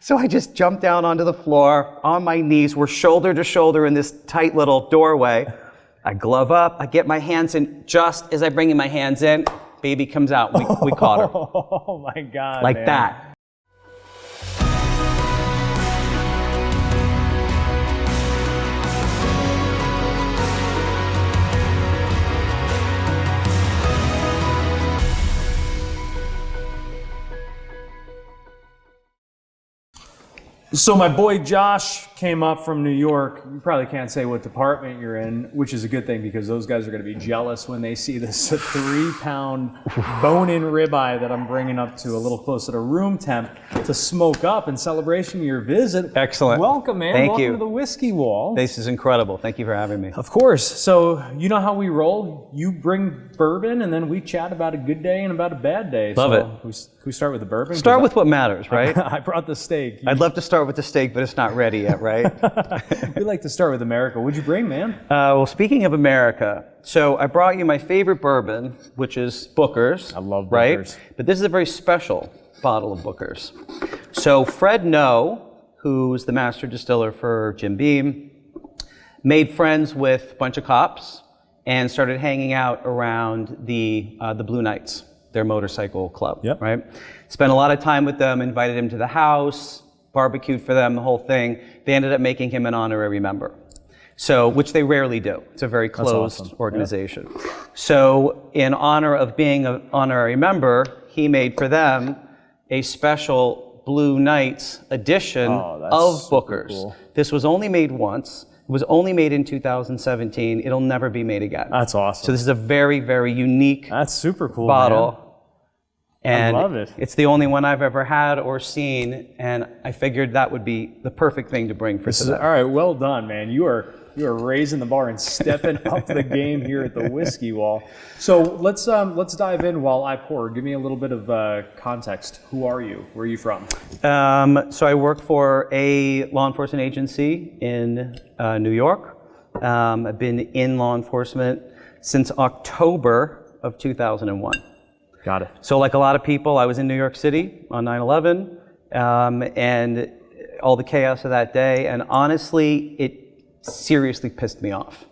So I just jumped down onto the floor on my knees. We're shoulder to shoulder in this tight little doorway. I glove up. I get my hands in. Just as I bring in my hands in, baby comes out. We caught her. Oh my God. Like man. that. So my boy Josh came up from New York. You probably can't say what department you're in, which is a good thing because those guys are going to be jealous when they see this 3-pound bone-in ribeye that I'm bringing up to a little closer to room temp to smoke up in celebration of your visit. Excellent. Welcome, man. Thank Welcome you. to the Whiskey Wall. This is incredible. Thank you for having me. Of course. So you know how we roll. You bring bourbon, and then we chat about a good day and about a bad day. Love so it. Can we start with the bourbon? Start with what matters, right? I brought the steak. I'd love to start with the steak, but it's not ready yet, right? We like to start with America. What'd you bring, man? Well, speaking of America, so I brought you my favorite bourbon, which is Booker's. I love right? Booker's. But this is a very special bottle of Booker's. So Fred Noe, who's the master distiller for Jim Beam, made friends with a bunch of cops and started hanging out around the Blue Knights, their motorcycle club, Yep. right? Spent a lot of time with them, invited him to the house, barbecued for them, the whole thing. They ended up making him an honorary member. So, which they rarely do. It's a very closed awesome. organization. Yeah. So, in honor of being an honorary member, he made for them a special Blue Knights edition of Booker's. Cool. This was only made once. It was only made in 2017. It'll never be made again. That's awesome. So this is a very, very unique That's super cool, bottle. Man. And I love it. It's the only one I've ever had or seen, and I figured that would be the perfect thing to bring for today. All right, well done, man. You are raising the bar and stepping up the game here at the Whiskey Wall. So let's dive in while I pour. Give me a little bit of context. Who are you? Where are you from? So I work for a law enforcement agency in New York. I've been in law enforcement since October of 2001. Got it. So like a lot of people, I was in New York City on 9/11 and all the chaos of that day. And honestly, it seriously pissed me off.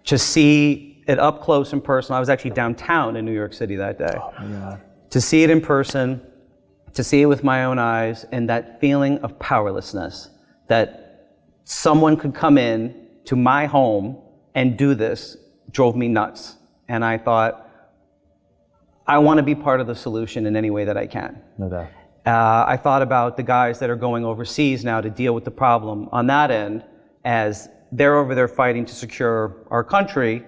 To see it up close and personal. I was actually downtown in New York City that day. Oh my God. To see it in person, to see it with my own eyes, and that feeling of powerlessness, that someone could come in to my home and do this, drove me nuts. And I thought, I want to be part of the solution in any way that I can. No doubt. I thought about the guys that are going overseas now to deal with the problem on that end, as they're over there fighting to secure our country.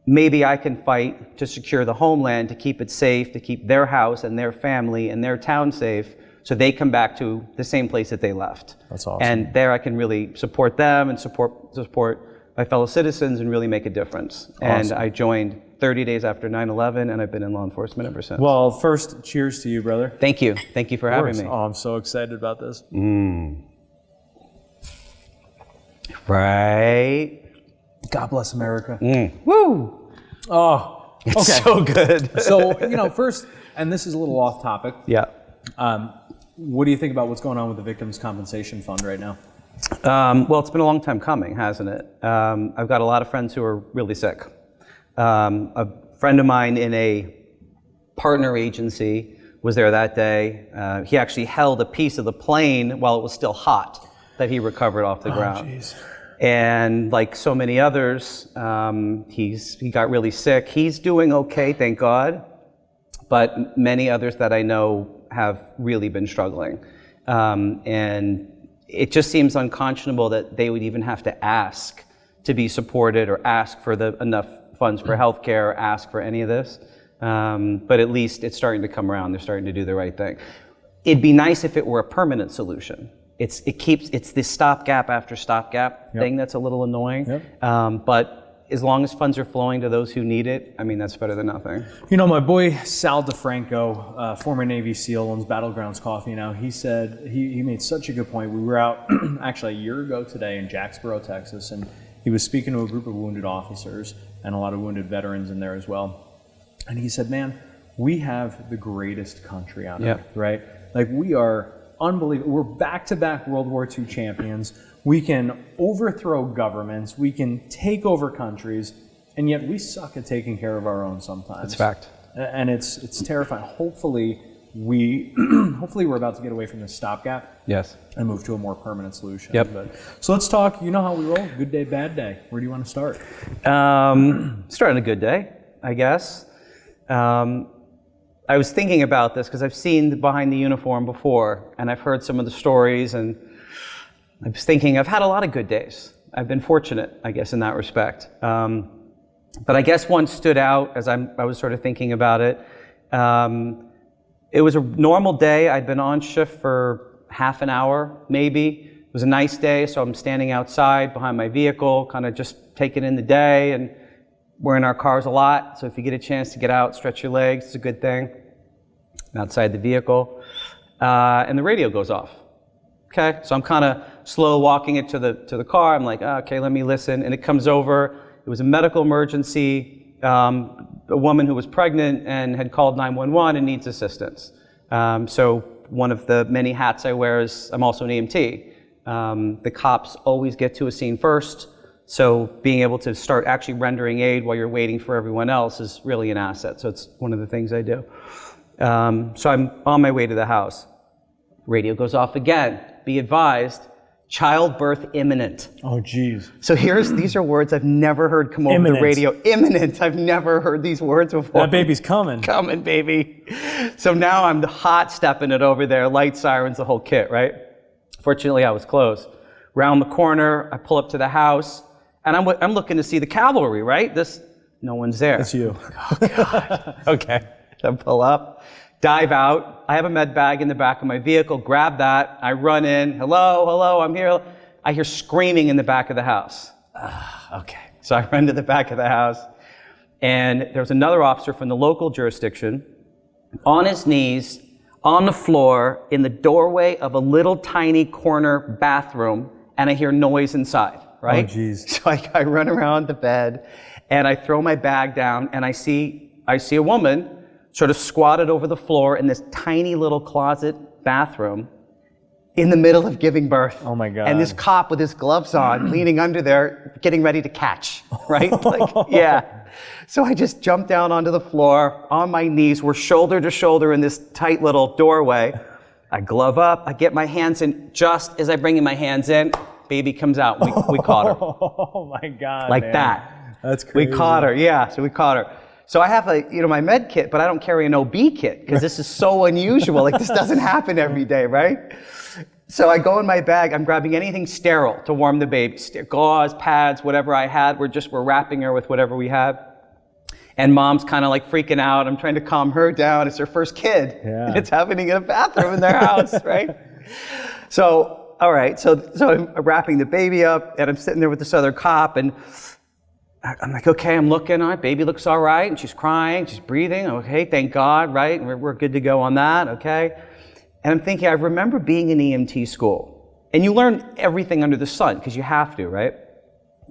Maybe I can fight to secure the homeland, to keep it safe, to keep their house and their family and their town safe, so they come back to the same place that they left. That's awesome. And there I can really support them and support my fellow citizens and really make a difference. Awesome. And I joined 30 days after 9/11, and I've been in law enforcement ever since. Well, first, cheers to you, brother. Thank you. Thank you for having me. Oh, I'm so excited about this. Right. God bless America. Woo! Oh, okay. It's so good. So, first, and this is a little off topic. Yeah. What do you think about what's going on with the Victims' Compensation Fund right now? Well, it's been a long time coming, hasn't it? I've got a lot of friends who are really sick. A friend of mine in a partner agency was there that day. He actually held a piece of the plane while it was still hot that he recovered off the ground. Geez. And like so many others, he got really sick. He's doing okay, thank God. But many others that I know have really been struggling. And it just seems unconscionable that they would even have to ask to be supported or ask for enough funds for healthcare or ask for any of this. But at least it's starting to come around. They're starting to do the right thing. It'd be nice if it were a permanent solution. It's this stopgap after stopgap thing that's a little annoying. Yep. But as long as funds are flowing to those who need it, I mean, that's better than nothing. My boy Sal DeFranco, former Navy SEAL, owns Battlegrounds Coffee now. He said, he made such a good point. We were out actually a year ago today in Jacksboro, Texas, and he was speaking to a group of wounded officers and a lot of wounded veterans in there as well. And he said, man, we have the greatest country on earth, right? Like, we are unbelievable. We're back-to-back World War II champions. We can overthrow governments. We can take over countries, and yet we suck at taking care of our own sometimes. That's fact. And it's terrifying. Hopefully we're about to get away from this stopgap. Yes. And move to a more permanent solution. Yep. So let's talk. You know how we roll. Good day, bad day. Where do you want to start? Starting a good day, I guess. I was thinking about this because I've seen Behind the Uniform before, and I've heard some of the stories, and I was thinking I've had a lot of good days. I've been fortunate, I guess, in that respect. But I guess one stood out as I was sort of thinking about it. It was a normal day. I'd been on shift for half an hour, maybe. It was a nice day, so I'm standing outside behind my vehicle, kind of just taking in the day, and we're in our cars a lot, so if you get a chance to get out, stretch your legs, it's a good thing. I'm outside the vehicle, and the radio goes off. Okay, so I'm kind of slow walking it to the car. I'm like, okay, let me listen, and it comes over. It was a medical emergency, a woman who was pregnant and had called 911 and needs assistance. So one of the many hats I wear is I'm also an EMT. The cops always get to a scene first, so being able to start actually rendering aid while you're waiting for everyone else is really an asset. So it's one of the things I do. So I'm on my way to the house. Radio goes off again. Be advised, childbirth imminent. Oh, geez. So these are words I've never heard come over the radio. Imminent. I've never heard these words before. That baby's coming. Coming, baby. So now I'm the hot stepping it over there, light sirens, the whole kit, right? Fortunately, I was close. Round the corner, I pull up to the house, and I'm looking to see the cavalry, right? No one's there. It's you. Oh, God. Okay. I pull up, dive out. I have a med bag in the back of my vehicle, grab that. I run in. Hello, I'm here. I hear screaming in the back of the house. Okay. So I run to the back of the house, and there was another officer from the local jurisdiction on his knees on the floor in the doorway of a little tiny corner bathroom, and I hear noise inside, right? Oh, geez. So I run around the bed, and I throw my bag down, and I see a woman sort of squatted over the floor in this tiny little closet bathroom in the middle of giving birth. Oh my God. And this cop with his gloves on, leaning under there, getting ready to catch, right? Like, yeah. So I just jump down onto the floor, on my knees, we're shoulder to shoulder in this tight little doorway. I glove up, I get my hands in, just as I bring in my hands in, baby comes out, we caught her. Oh my God, like man. that. That's crazy. We caught her, yeah, so we caught her. So I have my med kit, but I don't carry an OB kit because this is so unusual. Like this doesn't happen every day, right? So I go in my bag, I'm grabbing anything sterile to warm the baby. Gauze, pads, whatever I had, we're wrapping her with whatever we had. And mom's kind of like freaking out. I'm trying to calm her down. It's her first kid. Yeah. And it's happening in a bathroom in their house, right? So, all right, so I'm wrapping the baby up and I'm sitting there with this other cop and I'm like, okay, I'm looking, all right, baby looks all right, and she's crying, she's breathing, okay, thank God, right? And we're good to go on that, okay? And I'm thinking, I remember being in EMT school, and you learn everything under the sun, because you have to, right?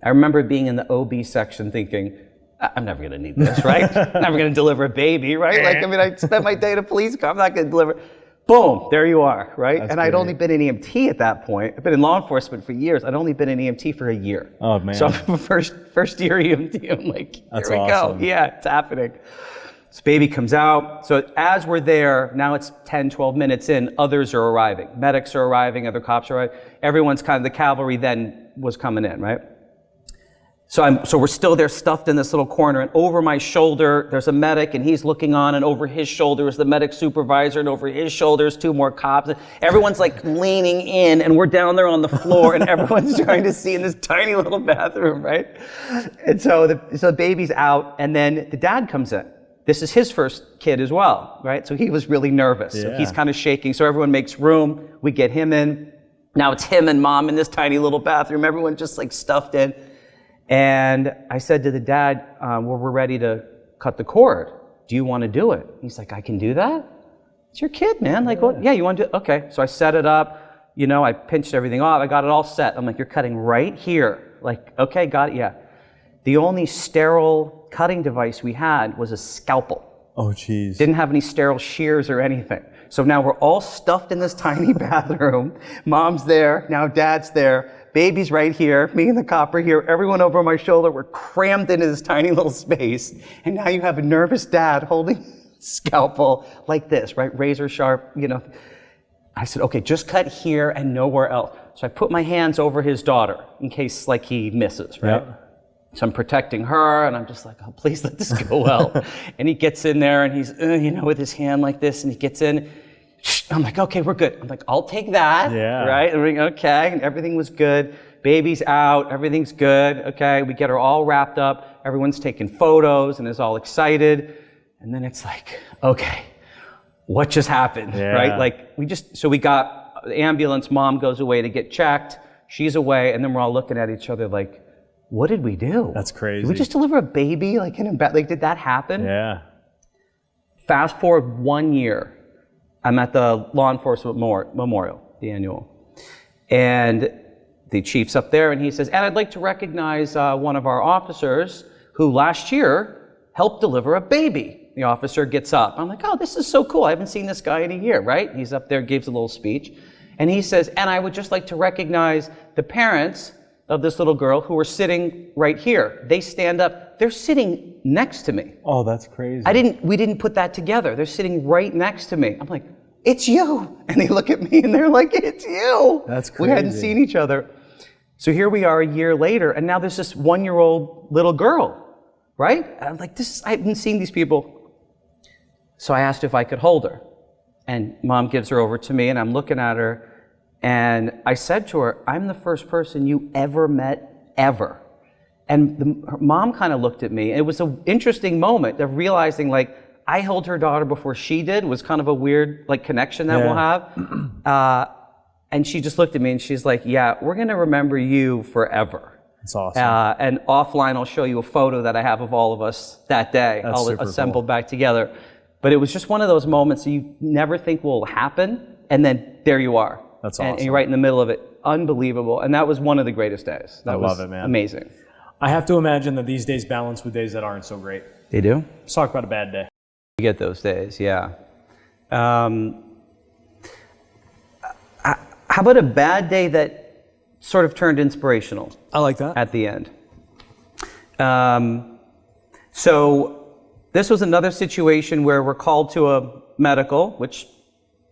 I remember being in the OB section thinking, I'm never gonna need this, right? I'm never gonna deliver a baby, right? Like, I mean, I spent my day at a police car, I'm not gonna deliver. Boom, there you are, right? That's and I'd great. only been in EMT at that point. I've been in law enforcement for years. I'd only been in EMT for a year. Oh, man. So I'm first year EMT. I'm like, That's here we awesome. go. Yeah, it's happening. This baby comes out. So as we're there, now it's 10, 12 minutes in, others are arriving. Medics are arriving, other cops are arriving. Everyone's kind of, the cavalry then was coming in, right? So we're still there stuffed in this little corner, and over my shoulder, there's a medic, and he's looking on, and over his shoulder is the medic supervisor, and over his shoulder is two more cops. Everyone's like leaning in, and we're down there on the floor, and everyone's trying to see in this tiny little bathroom, right? And so the baby's out, and then the dad comes in. This is his first kid as well, right? So he was really nervous. So he's kind of shaking, so everyone makes room. We get him in. Now it's him and mom in this tiny little bathroom. Everyone just like stuffed in. And I said to the dad, well, we're ready to cut the cord. Do you want to do it? He's like, I can do that? It's your kid, man. Like, well, yeah, you want to do it? Okay. So I set it up. You know, I pinched everything off. I got it all set. I'm like, you're cutting right here. Like, okay, got it. Yeah. The only sterile cutting device we had was a scalpel. Oh, geez. Didn't have any sterile shears or anything. So now we're all stuffed in this tiny bathroom. Mom's there, now Dad's there, baby's right here, me and the cop are here, everyone over my shoulder. We're crammed into this tiny little space. And now you have a nervous dad holding scalpel like this, right? Razor sharp, you know. I said, okay, just cut here and nowhere else. So I put my hands over his daughter in case like he misses, right? Yeah. So I'm protecting her, and I'm just like, oh, please let this go well. And he gets in there, and he's, you know, with his hand like this, and he gets in. I'm like, okay, we're good. I'm like, I'll take that, right? And we're like, okay, and everything was good. Baby's out, everything's good, okay? We get her all wrapped up. Everyone's taking photos and is all excited. And then it's like, okay, what just happened, right? Like, so we got the ambulance, Mom goes away to get checked. She's away, and then we're all looking at each other like, what did we do? That's crazy. Did we just deliver a baby like in a bed? Like, did that happen? Yeah. Fast forward 1 year, I'm at the Law Enforcement Memorial, the annual. And the chief's up there and he says, and I'd like to recognize one of our officers who last year helped deliver a baby. The officer gets up. I'm like, oh, this is so cool. I haven't seen this guy in a year, right? He's up there, gives a little speech. And he says, and I would just like to recognize the parents of this little girl who are sitting right here. They stand up. They're sitting next to me. Oh, that's crazy. We didn't put that together. They're sitting right next to me. I'm like, it's you. And they look at me and they're like, it's you. That's crazy. We hadn't seen each other. So here we are a year later, and now there's this 1-year-old little girl, right? And I'm like, I haven't seen these people. So I asked if I could hold her. And Mom gives her over to me, and I'm looking at her. And I said to her, I'm the first person you ever met, ever. And her mom kind of looked at me. It was an interesting moment of realizing, like, I held her daughter before she did. It was kind of a weird, like, connection that we'll have. And she just looked at me and she's like, yeah, we're going to remember you forever. That's awesome. And offline, I'll show you a photo that I have of all of us that day, That's all super assembled cool. back together. But it was just one of those moments that you never think will happen. And then there you are. That's awesome. And you're right in the middle of it. Unbelievable. And that was one of the greatest days. That I was love it, man. Amazing. I have to imagine that these days balance with days that aren't so great. They do? Let's talk about a bad day. You get those days, yeah. How about a bad day that sort of turned inspirational? I like that. At the end. So this was another situation where we're called to a medical, which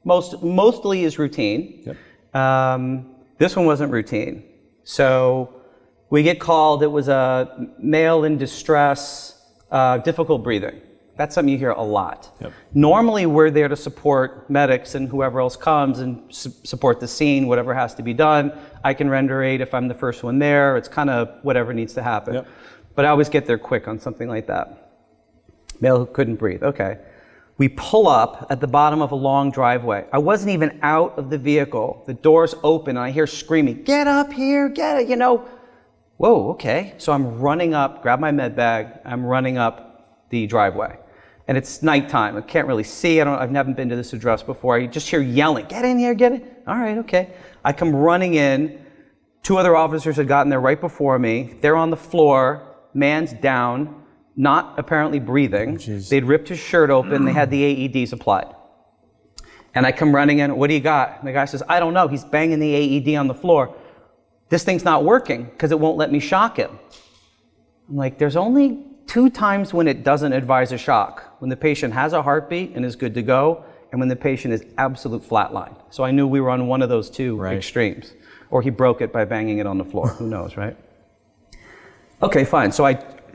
mostly is routine. Yep. This one wasn't routine. So we get called. It was a male in distress, difficult breathing. That's something you hear a lot. Yep. Normally, we're there to support medics and whoever else comes and support the scene, whatever has to be done. I can render aid if I'm the first one there. It's kind of whatever needs to happen. Yep. But I always get there quick on something like that. Male who couldn't breathe. Okay. We pull up at the bottom of a long driveway. I wasn't even out of the vehicle. The door's open and I hear screaming, get up here, get it, you know. Whoa, okay. So I'm running up, grab my med bag, I'm running up the driveway. And it's nighttime. I can't really see. I've never been to this address before. I just hear yelling, get in here, get it. All right, okay. I come running in. 2 other officers had gotten there right before me. They're on the floor, man's down, not apparently breathing. Oh, they'd ripped his shirt open. They had the AEDs applied. And I come running in. What do you got? And the guy says, I don't know. He's banging the AED on the floor. This thing's not working because it won't let me shock him. I'm like, there's only 2 times when it doesn't advise a shock. When the patient has a heartbeat and is good to go, and when the patient is absolute flatline. So I knew we were on one of those 2 extremes. Or he broke it by banging it on the floor. Who knows, right? Okay, fine. So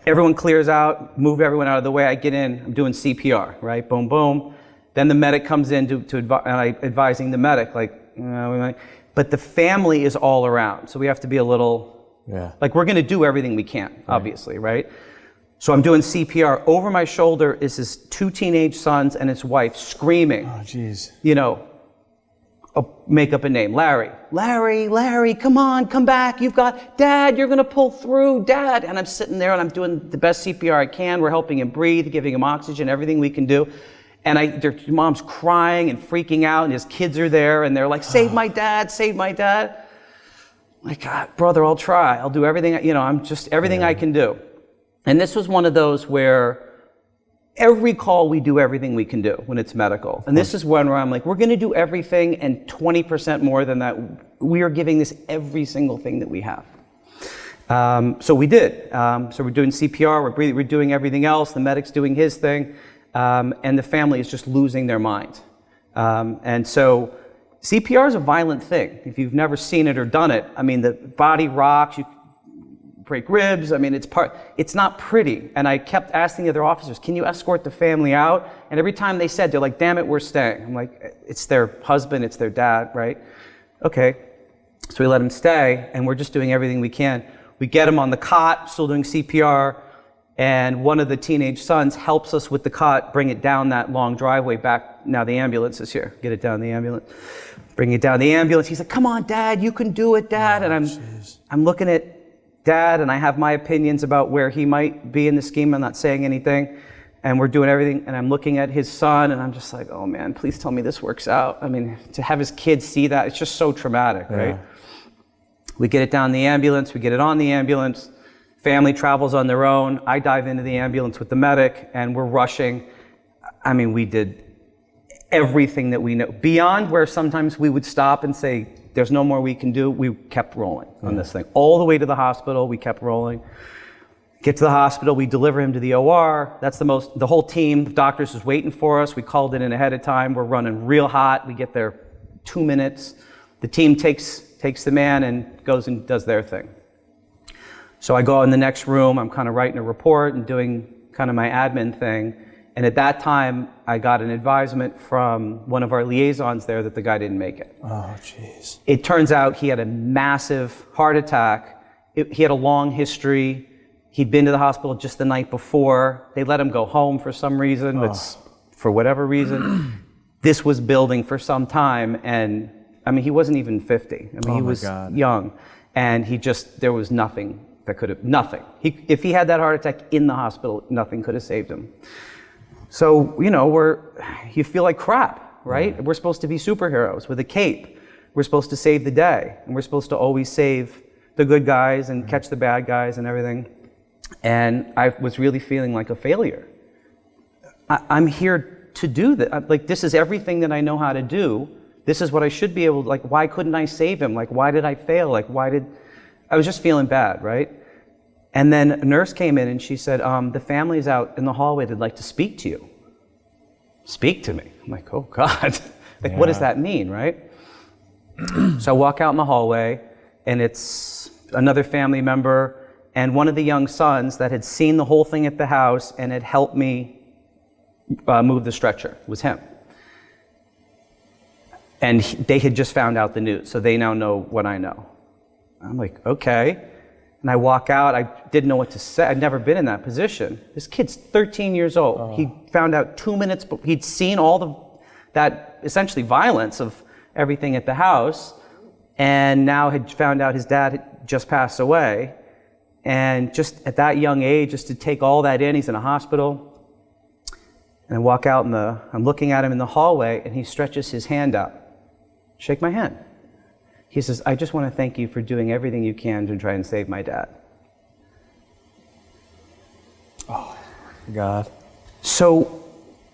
everyone clears out, move everyone out of the way. I get in, I'm doing CPR, right? Boom, boom. Then the medic comes in advising the medic, like, but the family is all around. So we have to be a little, like, we're going to do everything we can, obviously, right? So I'm doing CPR. Over my shoulder is his 2 teenage sons and his wife screaming. Oh, jeez. You know, make up a name. Larry, come on, come back. You've got, Dad, you're going to pull through, Dad. And I'm sitting there and I'm doing the best CPR I can. We're helping him breathe, giving him oxygen, everything we can do. And their mom's crying and freaking out and his kids are there and they're like, save my dad, save my dad. I'm like, God, brother, I'll try. I'll do everything, I'm just everything I can do. And this was one of those where every call we do everything we can do when it's medical. And this is one where I'm like, we're going to do everything and 20% more than that. We are giving this every single thing that we have. So we did. So we're doing CPR, we're breathing, we're doing everything else. The medic's doing his thing. And the family is just losing their mind. And so CPR is a violent thing. If you've never seen it or done it, I mean, the body rocks, you break ribs. I mean, it's not pretty. And I kept asking the other officers, can you escort the family out? And every time they said, they're like, damn it, we're staying. I'm like, it's their husband, it's their dad, right? Okay. So we let him stay, and we're just doing everything we can. We get him on the cot, still doing CPR, and one of the teenage sons helps us with the cot, bring it down that long driveway back. Now the ambulance is here. Get it down the ambulance. Bring it down the ambulance. He's like, come on, Dad, you can do it, Dad. And I'm looking at Dad, and I have my opinions about where he might be in the scheme. I'm not saying anything. And we're doing everything. And I'm looking at his son, and I'm just like, oh, man, please tell me this works out. I mean, to have his kids see that, it's just so traumatic, right? We get it down the ambulance. We get it on the ambulance. Family travels on their own. I dive into the ambulance with the medic, and we're rushing. I mean, we did everything that we know. Beyond where sometimes we would stop and say, there's no more we can do, we kept rolling on this thing. All the way to the hospital, we kept rolling. Get to the hospital, we deliver him to the OR. That's the whole team, the doctors is waiting for us. We called it in ahead of time. We're running real hot. We get there 2 minutes. The team takes the man and goes and does their thing. So I go in the next room, I'm kind of writing a report and doing kind of my admin thing. And at that time, I got an advisement from one of our liaisons there that the guy didn't make it. Oh, jeez. It turns out he had a massive heart attack. He had a long history. He'd been to the hospital just the night before. They let him go home for some reason. It's for whatever reason. This was building for some time. And I mean, he wasn't even 50. I mean, he was young. And there was nothing that could have, nothing. If he had that heart attack in the hospital, nothing could have saved him. So, you know, you feel like crap, right? We're supposed to be superheroes with a cape. We're supposed to save the day. And we're supposed to always save the good guys and catch the bad guys and everything. And I was really feeling like a failure. I'm here to do that. Like, this is everything that I know how to do. This is what I should be able to, like, why couldn't I save him? Like, why did I fail? Like, I was just feeling bad, right? And then a nurse came in and she said, the family's out in the hallway. They'd like to speak to you. Speak to me. I'm like, oh God. What does that mean, right? So I walk out in the hallway, and it's another family member and one of the young sons that had seen the whole thing at the house and had helped me move the stretcher. It was him. And they had just found out the news, so they now know what I know. I'm like, okay. And I walk out, I didn't know what to say. I'd never been in that position. This kid's 13 years old. He found out 2 minutes, but he'd seen all that essentially violence of everything at the house, and now had found out his dad had just passed away. And just at that young age, just to take all that in, he's in a hospital. And I walk out I'm looking at him in the hallway, and he stretches his hand out. Shake my hand. He says, I just want to thank you for doing everything you can to try and save my dad. Oh, God. So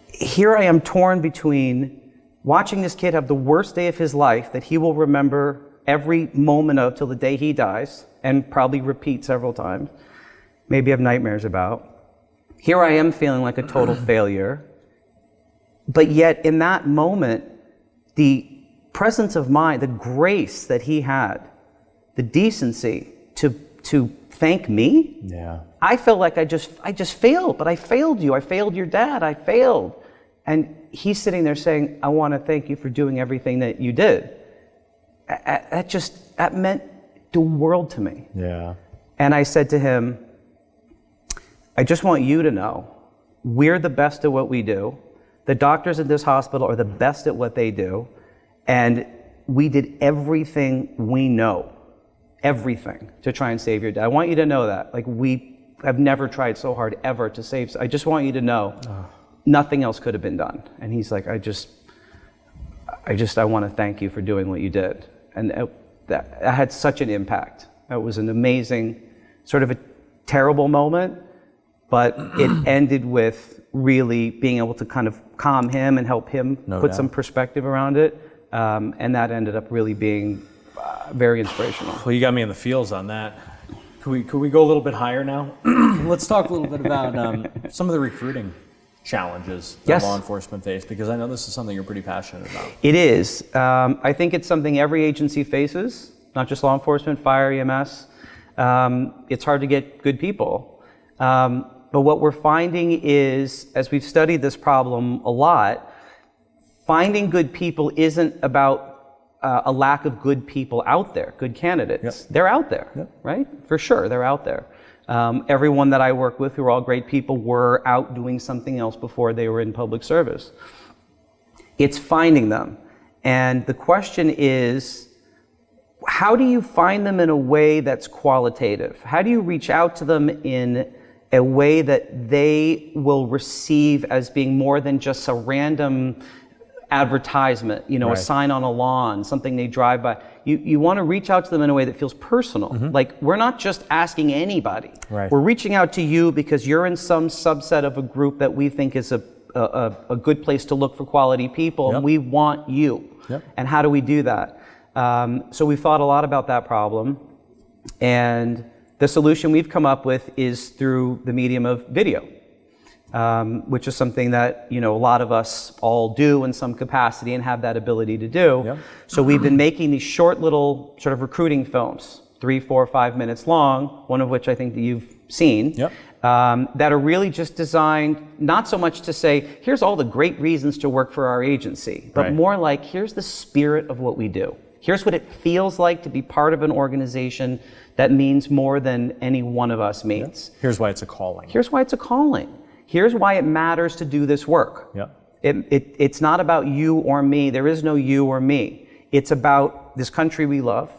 here I am torn between watching this kid have the worst day of his life that he will remember every moment of till the day he dies, and probably repeat several times, maybe have nightmares about. Here I am feeling like a total failure. But yet in that moment, the presence of mind, the grace that he had, the decency to thank me. Yeah. I felt like I just failed, but I failed you. I failed your dad. I failed. And he's sitting there saying, I want to thank you for doing everything that you did. That meant the world to me. Yeah. And I said to him, I just want you to know, we're the best at what we do. The doctors at this hospital are the best at what they do. And we did everything we know, everything, to try and save your dad. I want you to know that. Like, we have never tried so hard ever to save. I just want you to know, nothing else could have been done. And he's like, I want to thank you for doing what you did. And that had such an impact. It was an amazing, sort of a terrible moment, but it ended with really being able to kind of calm him and help him put some perspective around it. And that ended up really being very inspirational. Well, you got me in the feels on that. Could we go a little bit higher now? Let's talk a little bit about some of the recruiting challenges that law enforcement face, because I know this is something you're pretty passionate about. It is. I think it's something every agency faces, not just law enforcement, fire, EMS. It's hard to get good people. But what we're finding is, as we've studied this problem a lot, finding good people isn't about a lack of good people out there, good candidates. They're out there, right? For sure, they're out there. Everyone that I work with, who are all great people, were out doing something else before they were in public service. It's finding them. And the question is, how do you find them in a way that's qualitative? How do you reach out to them in a way that they will receive as being more than just a random advertisement, a sign on a lawn, something they drive by? You want to reach out to them in a way that feels personal. Like, we're not just asking anybody. We're reaching out to you because you're in some subset of a group that we think is a good place to look for quality people, and we want you. And how do we do that? So we've thought a lot about that problem, and the solution we've come up with is through the medium of video. Which is something that a lot of us all do in some capacity and have that ability to do. So we've been making these short little sort of recruiting films, 3, 4, 5 minutes long, one of which I think that you've seen, that are really just designed not so much to say, here's all the great reasons to work for our agency, but more like, here's the spirit of what we do. Here's what it feels like to be part of an organization that means more than any one of us means. Here's why it's a calling. Here's why it's a calling. Here's why it matters to do this work. It's not about you or me. There is no you or me. It's about this country we love.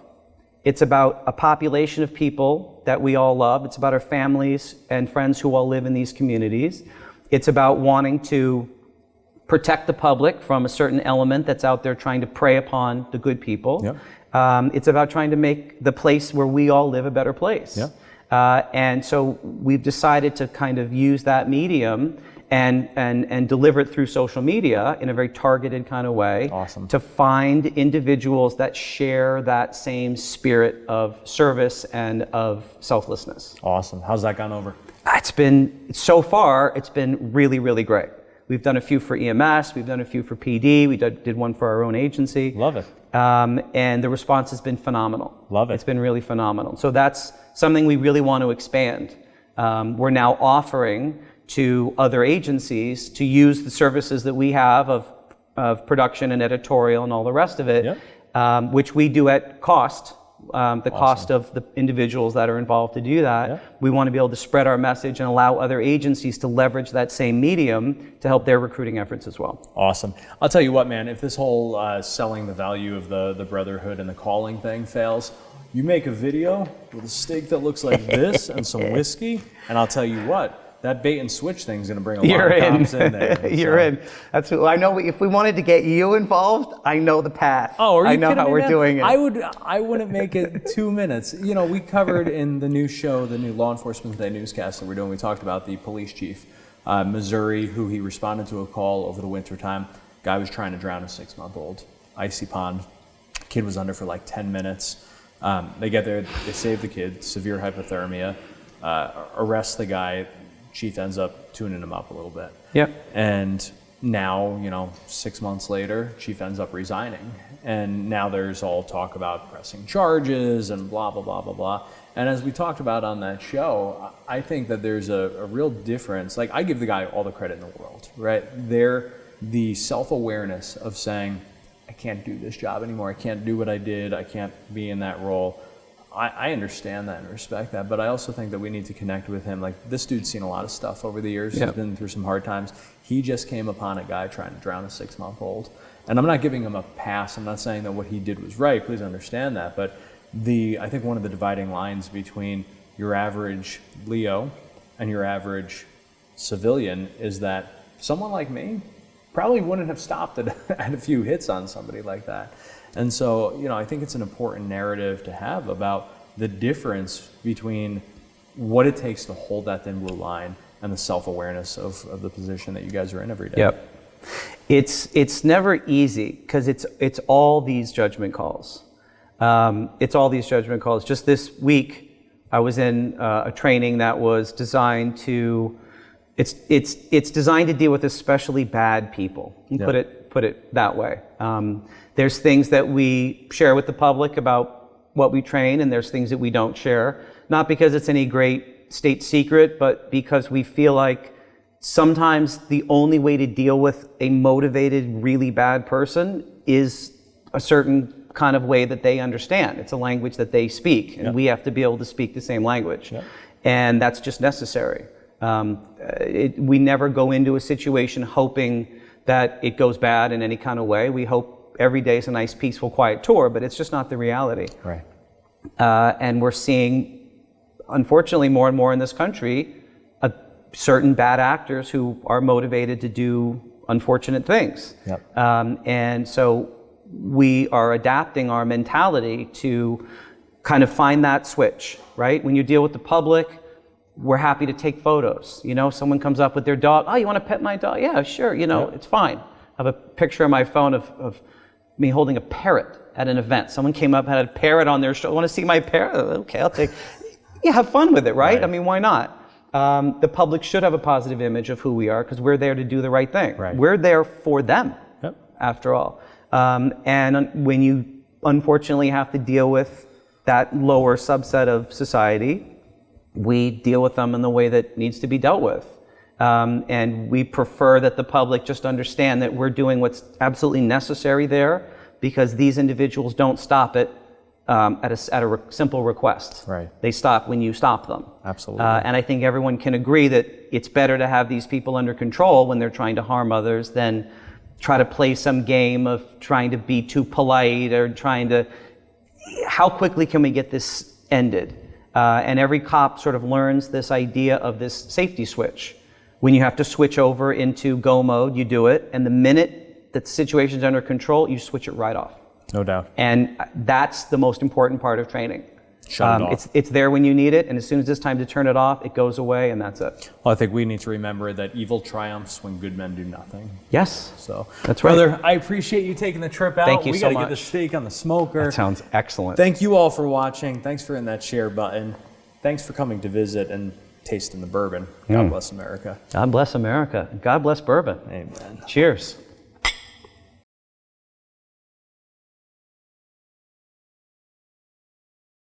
It's about a population of people that we all love. It's about our families and friends who all live in these communities. It's about wanting to protect the public from a certain element that's out there trying to prey upon the good people. It's about trying to make the place where we all live a better place. And so we've decided to kind of use that medium and deliver it through social media in a very targeted kind of way to find individuals that share that same spirit of service and of selflessness. Awesome. How's that gone over? So far, it's been really, really great. We've done a few for EMS, we've done a few for PD, we did one for our own agency. Love it. And the response has been phenomenal. Love it. It's been really phenomenal. So that's something we really want to expand. We're now offering to other agencies to use the services that we have of production and editorial and all the rest of it, which we do at cost. Cost of the individuals that are involved to do that. We want to be able to spread our message and allow other agencies to leverage that same medium to help their recruiting efforts as well. Awesome. I'll tell you what, man, if this whole selling the value of the brotherhood and the calling thing fails, you make a video with a steak that looks like this and some whiskey, and I'll tell you what, that bait and switch thing is going to bring a lot of comps in there. You're in. That's what, I know. If we wanted to get you involved, I know the path. Oh, are you I know kidding how me, we're man? doing it. I wouldn't make it 2 minutes. We covered in the new show, the new Law Enforcement Today newscast that we're doing. We talked about the police chief, Missouri, who he responded to a call over the wintertime. Guy was trying to drown a 6-month-old, icy pond. Kid was under for like 10 minutes. They get there, they save the kid, severe hypothermia, arrest the guy. Chief ends up tuning him up a little bit. And now, 6 months later, Chief ends up resigning. And now there's all talk about pressing charges and blah, blah, blah, blah, blah. And as we talked about on that show, I think that there's a real difference. Like, I give the guy all the credit in the world, right? The self-awareness of saying, I can't do this job anymore. I can't do what I did. I can't be in that role. I understand that and respect that, but I also think that we need to connect with him. Like, this dude's seen a lot of stuff over the years. He's been through some hard times. He just came upon a guy trying to drown a 6-month-old. And I'm not giving him a pass. I'm not saying that what he did was right. Please understand that. But I think one of the dividing lines between your average Leo and your average civilian is that someone like me probably wouldn't have stopped at a few hits on somebody like that. And so, I think it's an important narrative to have about the difference between what it takes to hold that thin blue line and the self-awareness of the position that you guys are in every day. Yep. It's never easy because it's all these judgment calls. It's all these judgment calls. Just this week, I was in a training that was designed to. It's designed to deal with especially bad people. Put it that way. There's things that we share with the public about what we train, and there's things that we don't share. Not because it's any great state secret, but because we feel like sometimes the only way to deal with a motivated, really bad person is a certain kind of way that they understand. It's a language that they speak, and we have to be able to speak the same language. And that's just necessary. We never go into a situation hoping that it goes bad in any kind of way. We hope every day is a nice, peaceful, quiet tour, but it's just not the reality. Right. And we're seeing, unfortunately, more and more in this country, certain bad actors who are motivated to do unfortunate things. And so we are adapting our mentality to kind of find that switch, right? When you deal with the public, we're happy to take photos. You know, someone comes up with their dog. Oh, you want to pet my dog? Yeah, sure. You know, it's fine. I have a picture on my phone of me holding a parrot at an event. Someone came up, had a parrot on their shoulder. Want to see my parrot? Okay, I'll take. Yeah, have fun with it, right? I mean, why not? The public should have a positive image of who we are because we're there to do the right thing. We're there for them, after all. And when you unfortunately have to deal with that lower subset of society, we deal with them in the way that needs to be dealt with. And we prefer that the public just understand that we're doing what's absolutely necessary there because these individuals don't stop it at a simple request. They stop when you stop them. Absolutely. And I think everyone can agree that it's better to have these people under control when they're trying to harm others than try to play some game of trying to be too polite or trying to, how quickly can we get this ended? And every cop sort of learns this idea of this safety switch. When you have to switch over into go mode, you do it. And the minute that the situation's under control, you switch it right off. No doubt. And that's the most important part of training. Shut it off. It's there when you need it, and as soon as it's time to turn it off, it goes away, and that's it. Well, I think we need to remember that evil triumphs when good men do nothing. Yes. So, that's right. Brother, I appreciate you taking the trip out. Thank you we so gotta much. get the steak on the smoker. That sounds excellent. Thank you all for watching. Thanks for hitting that share button. Thanks for coming to visit and tasting the bourbon. God bless America. God bless America. God bless bourbon. Amen. Cheers.